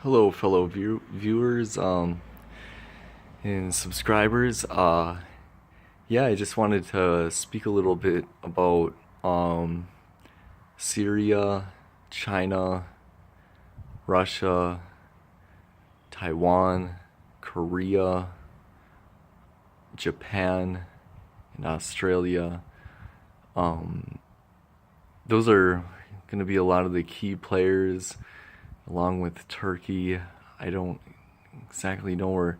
Hello, fellow viewers and subscribers. Yeah, I just wanted to speak a little bit about Syria, China, Russia, Taiwan, Korea, Japan, and Australia. Um, those are going to be a lot of the key players, along with Turkey. I don't exactly know where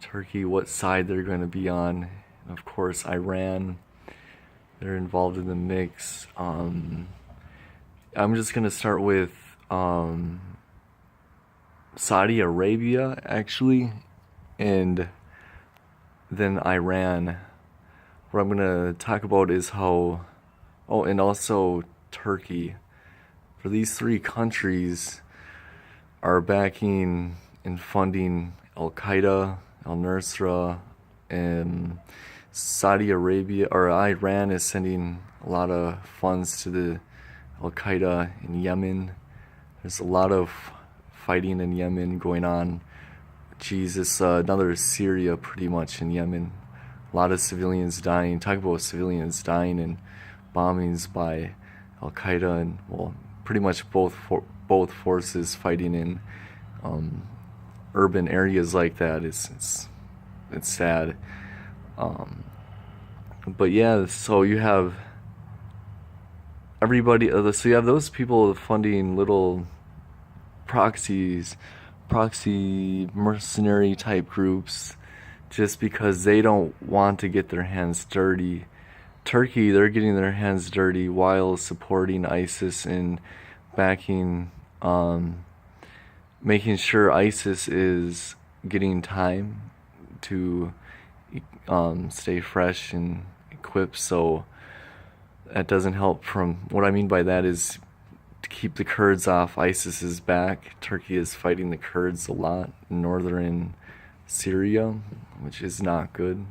Turkey, what side they're going to be on. And of course, Iran, they're involved in the mix. I'm just going to start with Saudi Arabia, actually, and then Iran. What I'm going to talk about is and also Turkey. For these three countries are backing and funding Al Qaeda, Al Nusra, and Saudi Arabia or Iran is sending a lot of funds to the Al Qaeda in Yemen. There's a lot of fighting in Yemen going on. Jesus, another Syria pretty much in Yemen. A lot of civilians dying. Talk about civilians dying in bombings by Al Qaeda and pretty much both forces fighting in urban areas like that. It's sad. But yeah, so you have everybody. So you have those people funding little proxy mercenary type groups, just because they don't want to get their hands dirty. Turkey, they're getting their hands dirty while supporting ISIS and backing, making sure ISIS is getting time to stay fresh and equipped. So that doesn't help. From what I mean by that is to keep the Kurds off ISIS's back. Turkey is fighting the Kurds a lot in northern Syria, which is not good.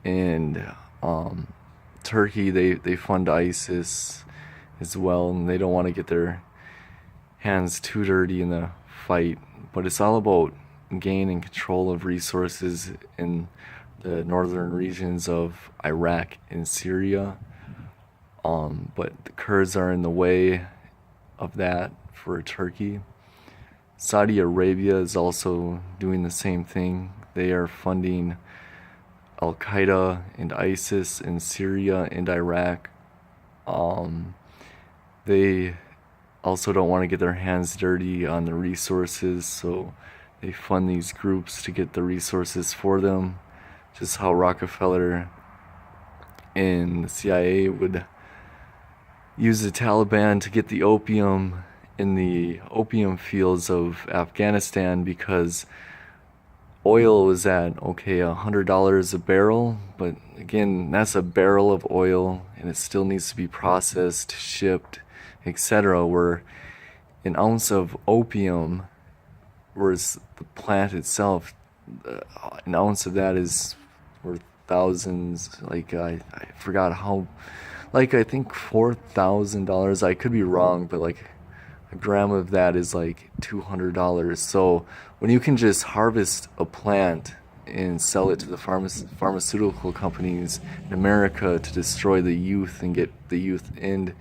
And Turkey, they fund ISIS as well, and they don't want to get their hands too dirty in the fight. But it's all about gaining control of resources in the northern regions of Iraq and Syria. But the Kurds are in the way of that for Turkey. Saudi Arabia is also doing the same thing. They are funding Al Qaeda and ISIS in Syria and Iraq. They also don't want to get their hands dirty on the resources, so they fund these groups to get the resources for them. Just how Rockefeller and the CIA would use the Taliban to get the opium in the opium fields of Afghanistan, because oil was at $100 a barrel, but again, that's a barrel of oil and it still needs to be processed, shipped, etc. Where an ounce of opium, whereas the plant itself, an ounce of that is worth thousands. I forgot how, I think $4,000. I could be wrong, but a gram of that is like $200. So when you can just harvest a plant and sell it to the pharmaceutical companies in America to destroy the youth and get the youth and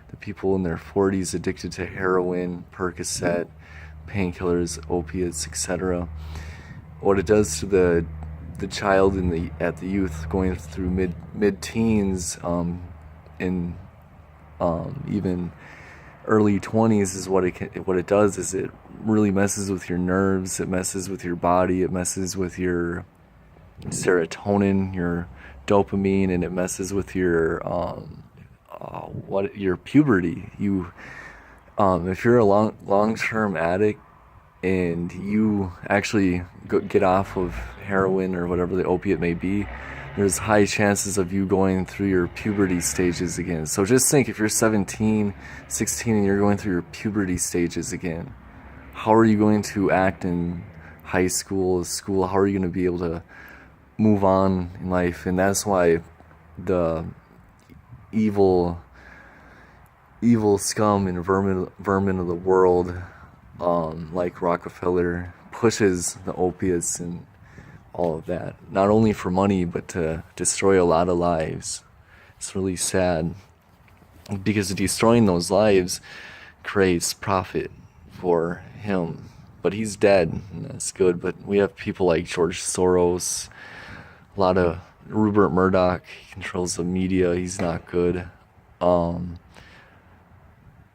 the people in their 40s addicted to heroin, Percocet, painkillers, opiates, etc. What it does to the child at the youth going through mid-teens, in even early 20s, is what it does is it really messes with your nerves, it messes with your body, it messes with your serotonin, your dopamine, and it messes with your your puberty. If you're a long-term addict and you actually get off of heroin or whatever the opiate may be, there's high chances of you going through your puberty stages again. So just think, if you're 17, 16 and you're going through your puberty stages again, how are you going to act in high school? How are you going to be able to move on in life? And that's why the evil scum and vermin of the world like Rockefeller pushes the opiates and all of that, not only for money, but to destroy a lot of lives. It's really sad because destroying those lives creates profit for him. But he's dead, and that's good. But we have people like George Soros, a lot of Rupert Murdoch. He controls the media. He's not good. Um,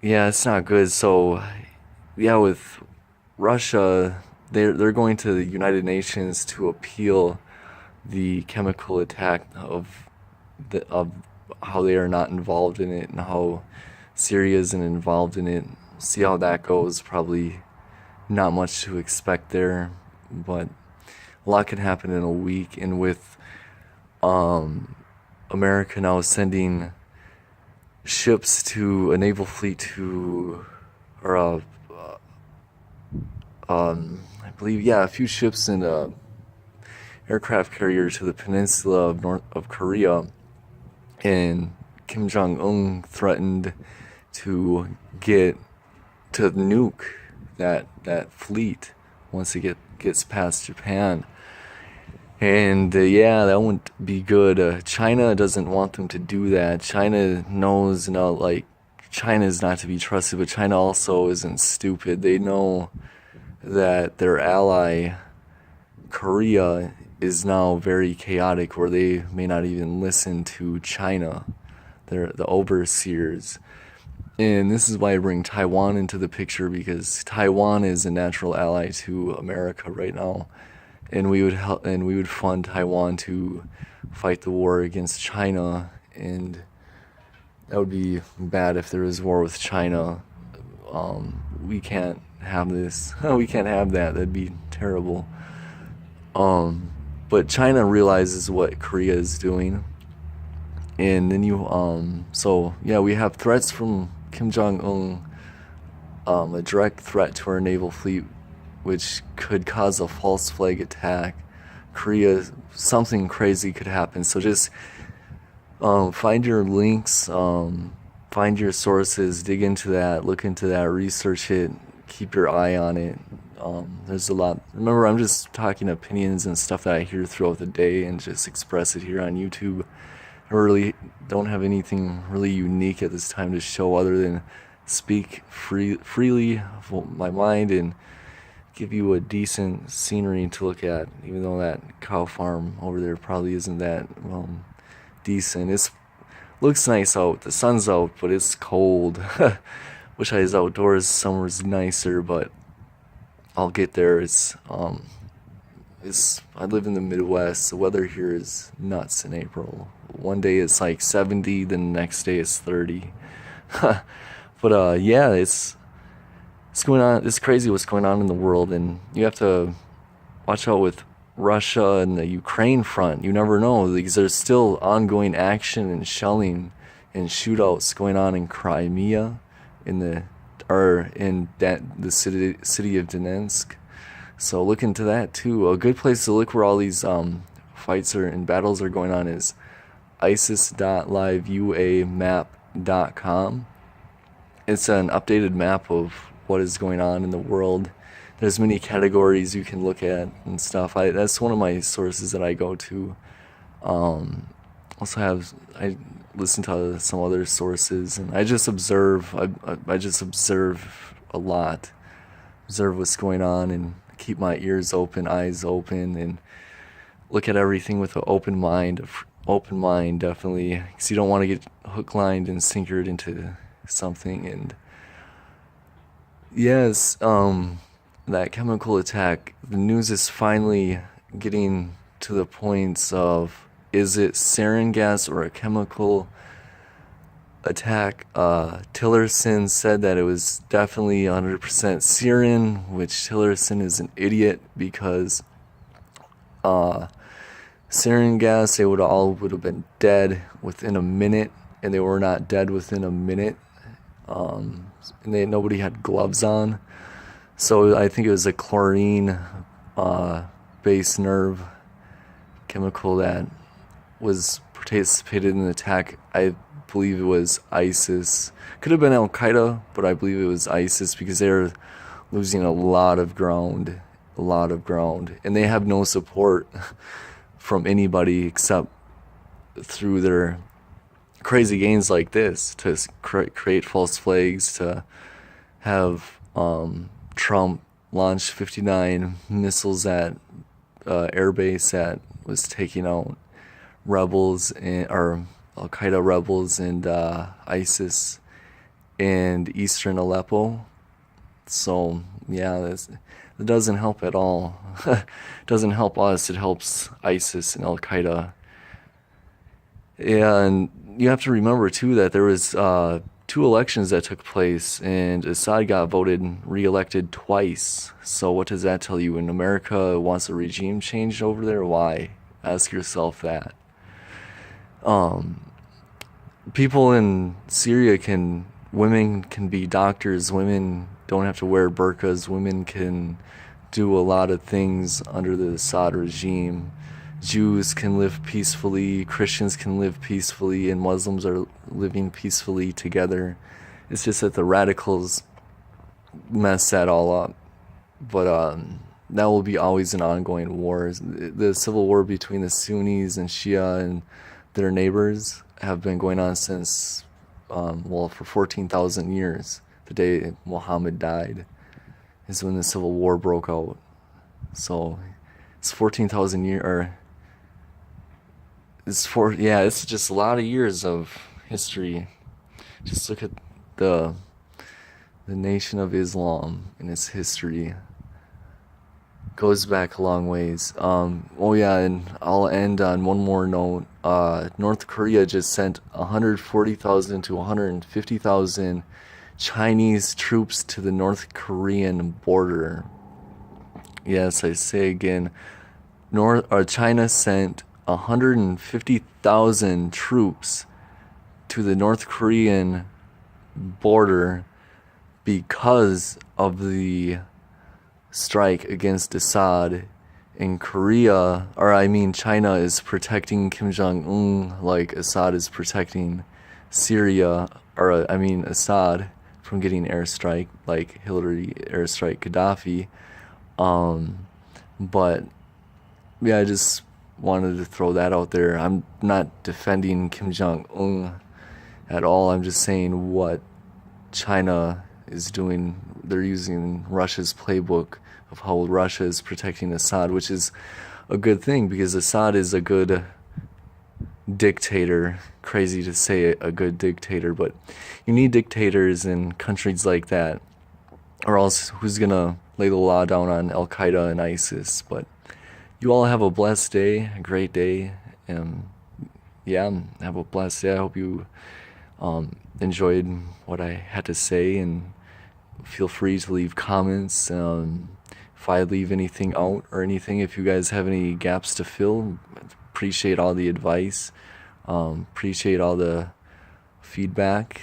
yeah, it's not good. So, yeah, with Russia, they're going to the United Nations to appeal the chemical attack of how they are not involved in it and how Syria isn't involved in it. See how that goes. Probably not much to expect there, but a lot can happen in a week. And with um, America now sending ships to a naval fleet to, or I believe, yeah, a few ships and a aircraft carrier to the peninsula of North of Korea, and Kim Jong Un threatened to get to nuke that fleet once it gets past Japan. And yeah, that wouldn't be good. China doesn't want them to do that. China knows, like China is not to be trusted, but China also isn't stupid. They know that their ally Korea is now very chaotic, where they may not even listen to China. They're the overseers. And this is why I bring Taiwan into the picture, because Taiwan is a natural ally to America right now, and we would help, and we would fund Taiwan to fight the war against China, and that would be bad if there was war with China. We can't have this. We can't have that. That'd be terrible. But China realizes what Korea is doing, and then so yeah, we have threats from Kim Jong Un, a direct threat to our naval fleet, which could cause a false flag attack. Korea, something crazy could happen. So just find your links, find your sources, dig into that, look into that, research it, keep your eye on it. There's a lot. Remember, I'm just talking opinions and stuff that I hear throughout the day and just express it here on YouTube. I really don't have anything really unique at this time to show other than speak freely of my mind and give you a decent scenery to look at, even though that cow farm over there probably isn't that decent. It looks nice out. The sun's out, but it's cold. Wish I was outdoors. Summer's nicer, but I'll get there. I live in the Midwest. The weather here is nuts in April. One day it's like 70, then the next day it's 30. But yeah, it's going on. It's crazy what's going on in the world, and you have to watch out with Russia and the Ukraine front. You never know, because there's still ongoing action and shelling and shootouts going on in Crimea, the city of Donetsk. So look into that too. A good place to look where all these fights and battles are going on is isis.liveuamap.com. It's an updated map of what is going on in the world. There's many categories you can look at and stuff. That's one of my sources that I go to. I listen to some other sources, and I just observe. I just observe a lot. Observe what's going on and keep my ears open, eyes open, and look at everything with an open mind. Open mind, definitely, because you don't want to get hook, lined, and sinkered into something. And yes, that chemical attack, the news is finally getting to the points of, is it sarin gas or a chemical attack? Tillerson said that it was definitely 100% sarin, which Tillerson is an idiot, because sarin gas, they would have been dead within a minute, and they were not dead within a minute. And nobody had gloves on. So I think it was a chlorine based nerve chemical that was participated in the attack. I believe it was ISIS. Could have been Al Qaeda, but I believe it was ISIS, because they're losing a lot of ground, and they have no support from anybody except through their crazy games like this to create false flags, to have Trump launch 59 missiles at airbase that was taking out rebels or Al Qaeda rebels and ISIS in eastern Aleppo. So yeah, it doesn't help at all. It doesn't help us. It helps ISIS and Al Qaeda. Yeah, and you have to remember too that there was two elections that took place, and Assad got re-elected twice. So what does that tell you? When America wants a regime change over there, why? Ask yourself that. People in Syria women can be doctors, women don't have to wear burqas, women can do a lot of things under the Assad regime. Jews can live peacefully, Christians can live peacefully, and Muslims are living peacefully together. It's just that the radicals mess that all up. But that will be always an ongoing war. The civil war between the Sunnis and Shia and their neighbors have been going on since, for 14,000 years. The day Muhammad died is when the civil war broke out. So it's 14,000 years, or it's just a lot of years of history. Just look at the Nation of Islam and its history. Goes back a long ways. And I'll end on one more note. North Korea just sent 140,000 to 150,000 Chinese troops to the North Korean border. Yes, I say again, China sent 150,000 troops to the North Korean border because of the strike against Assad in China is protecting Kim Jong-un like Assad is protecting Assad from getting airstrike like Hillary airstrike Gaddafi. But yeah, I just wanted to throw that out there. I'm not defending Kim Jong-un at all. I'm just saying what China is doing. They're using Russia's playbook of how Russia is protecting Assad, which is a good thing because Assad is a good dictator. Crazy to say a good dictator, but you need dictators in countries like that, or else who's gonna lay the law down on Al Qaeda and ISIS? But you all have a blessed day, a great day, and have a blessed day. I hope you enjoyed what I had to say, and feel free to leave comments if I leave anything out or anything. If you guys have any gaps to fill, appreciate all the advice, appreciate all the feedback.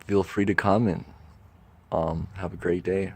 Feel free to comment. Have a great day.